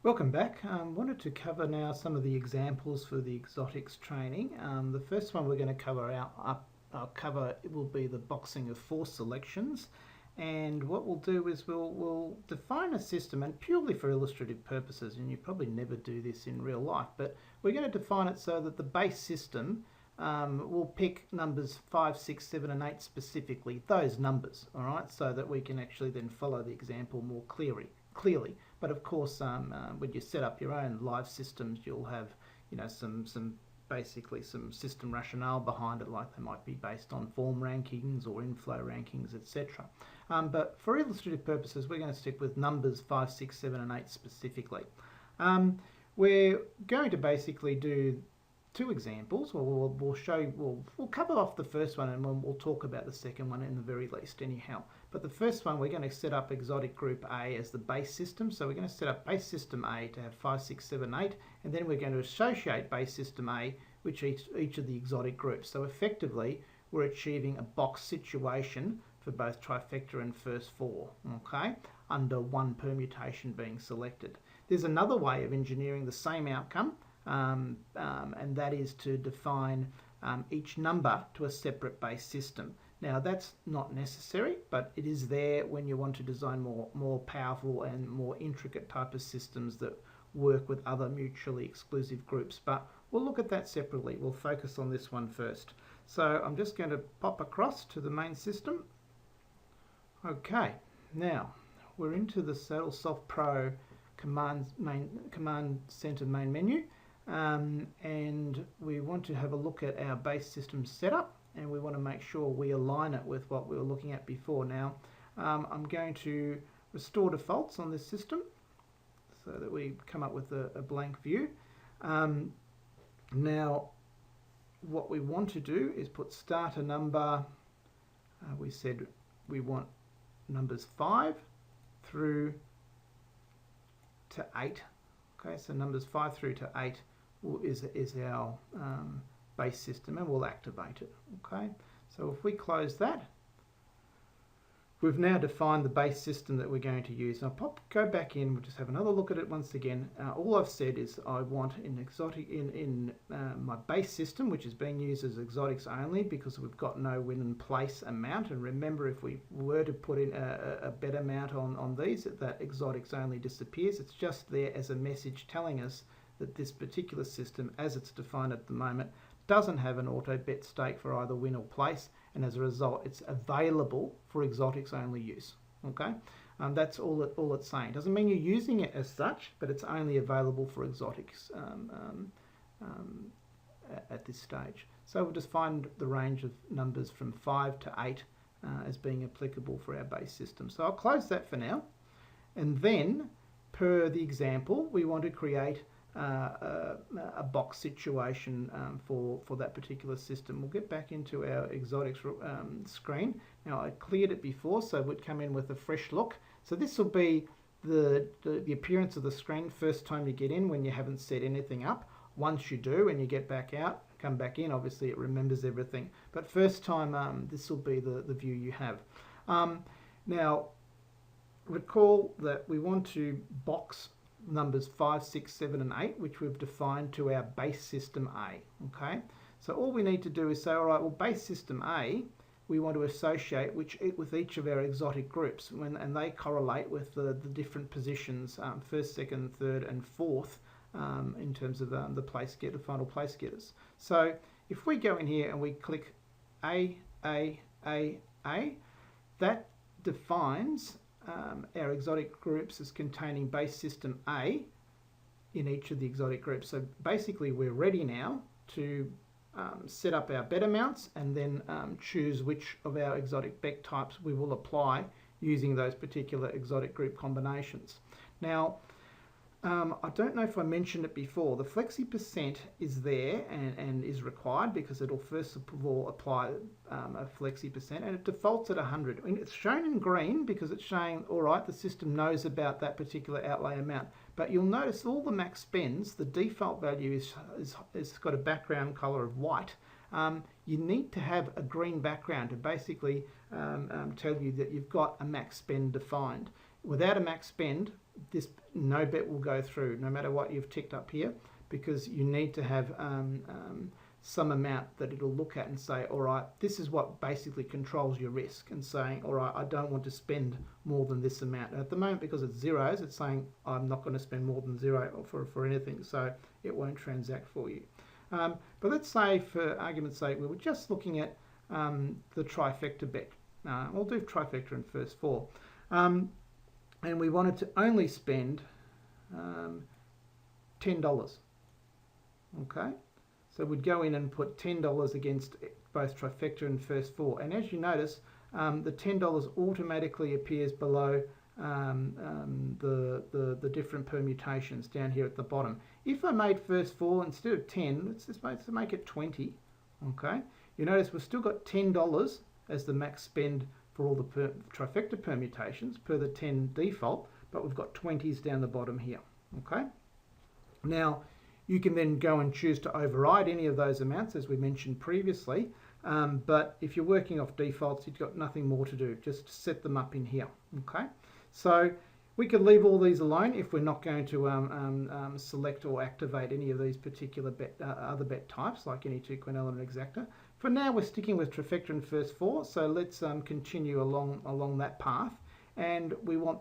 Welcome back. Wanted to cover now some of the examples for the exotics training. The first one we're going to cover it will be the boxing of force selections, and what we'll do is we'll define a system, and purely for illustrative purposes, and you probably never do this in real life, but we're going to define it so that the base system will pick numbers 5, 6, 7 and 8 specifically, those numbers, all right, so that we can actually then follow the example more clearly. But of course, when you set up your own live systems, you'll have, some basically some system rationale behind it, like they might be based on form rankings or inflow rankings, etc. But for illustrative purposes, we're going to stick with numbers 5, 6, 7 and 8 specifically. We're going to basically do two examples. We'll cover off the first one, and we'll talk about the second one in the very least anyhow. But the first one, we're going to set up exotic group A as the base system. So we're going to set up base system A to have 5, 6, 7, 8, and then we're going to associate base system A with each of the exotic groups. So effectively, we're achieving a box situation for both trifecta and first four, okay, under one permutation being selected. There's another way of engineering the same outcome, and that is to define each number to a separate base system. Now that's not necessary, but it is there when you want to design more powerful and more intricate type of systems that work with other mutually exclusive groups. But we'll look at that separately. We'll focus on this one first. So I'm just going to pop across to the main system. Okay, now we're into the Saddlesoft Pro Command Center main menu. And we want to have a look at our base system setup, and we want to make sure we align it with what we were looking at before. Now I'm going to restore defaults on this system so that we come up with a blank view. Now what we want to do is put starter number, we said we want numbers 5 through to 8. Okay, so numbers 5 through to 8 is our base system, and we'll activate it. Okay, so if we close that, we've now defined the base system that we're going to use. I'll go back in, we'll just have another look at it once again. All I've said is I want in my base system, which is being used as exotics only because we've got no win and place amount. And remember, if we were to put in a bet amount on these, that exotics only disappears. It's just there as a message telling us that this particular system, as it's defined at the moment, doesn't have an auto bet stake for either win or place, and as a result it's available for exotics only use. Okay, that's all it's saying. Doesn't mean you're using it as such, but it's only available for exotics at this stage. So we'll just find the range of numbers from 5 to 8 as being applicable for our base system. So I'll close that for now, and then per the example we want to create a box situation for that particular system. We'll get back into our exotics screen. Now I cleared it before, so it would come in with a fresh look. So this will be the appearance of the screen first time you get in when you haven't set anything up. Once you do and you get back out, come back in, obviously it remembers everything. But first time, this will be the view you have. Now recall that we want to box numbers 5, 6, 7 and 8, which we've defined to our base system A. Okay, so all we need to do is say, all right, well, base system A, we want to associate with each of our exotic groups, and they correlate with the different positions, first, second, third and fourth, in terms of the final place getters. So if we go in here and we click A, that defines our exotic groups as containing base system A in each of the exotic groups. So basically we're ready now to set up our bet amounts and then choose which of our exotic bet types we will apply using those particular exotic group combinations. Now I don't know if I mentioned it before, the flexi percent is there and is required because it'll first of all apply a flexi percent, and it defaults at 100. I mean, it's shown in green because it's showing, all right, the system knows about that particular outlay amount. But you'll notice all the max spends, the default value is got a background color of white. You need to have a green background to basically tell you that you've got a max spend defined. Without a max spend, no bet will go through, no matter what you've ticked up here, because you need to have some amount that it'll look at and say, all right, this is what basically controls your risk, and saying, all right, I don't want to spend more than this amount. And at the moment, because it's zeros, it's saying I'm not going to spend more than zero for anything, so it won't transact for you. But let's say, for argument's sake, we were just looking at the trifecta bet. We'll do trifecta in first four. And we wanted to only spend $10. Okay? So we'd go in and put $10 against both trifecta and first four. And as you notice, the $10 automatically appears below the different permutations down here at the bottom. If I made first four instead of 10, let's make it 20. Okay? You notice we've still got $10 as the max spend for all the trifecta permutations per the 10 default, but we've got 20s down the bottom here. Okay? Now, you can then go and choose to override any of those amounts, as we mentioned previously, but if you're working off defaults, you've got nothing more to do. Just set them up in here. Okay? So we could leave all these alone if we're not going to select or activate any of these particular other bet types, like any two quinella and exacta. For now, we're sticking with trifecta and first four, so let's continue along that path. And we want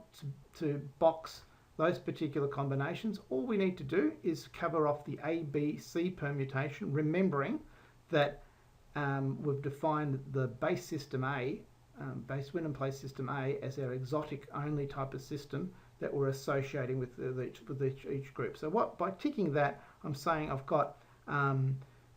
to box those particular combinations. All we need to do is cover off the A, B, C permutation, remembering that we've defined the base system A, base win and play system A, as our exotic only type of system that we're associating with each group. So by ticking that, I'm saying I've got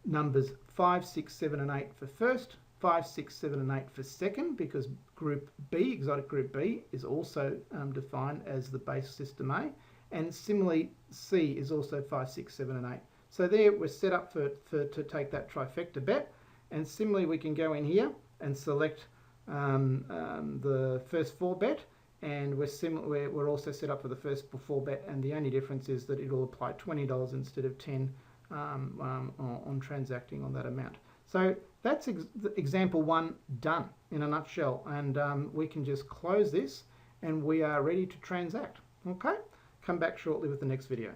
numbers 5, 6, 7 and 8 for first, 5, 6, 7 and 8 for second, because group B, exotic group B, is also defined as the base system A, and similarly C is also 5, 6, 7 and 8. So there we're set up to take that trifecta bet, and similarly we can go in here and select the first four bet, and we're also set up for the first four bet, and the only difference is that it'll apply $20 instead of 10 on transacting on that amount. So that's example one done in a nutshell, and we can just close this and we are ready to transact. Okay, come back shortly with the next video.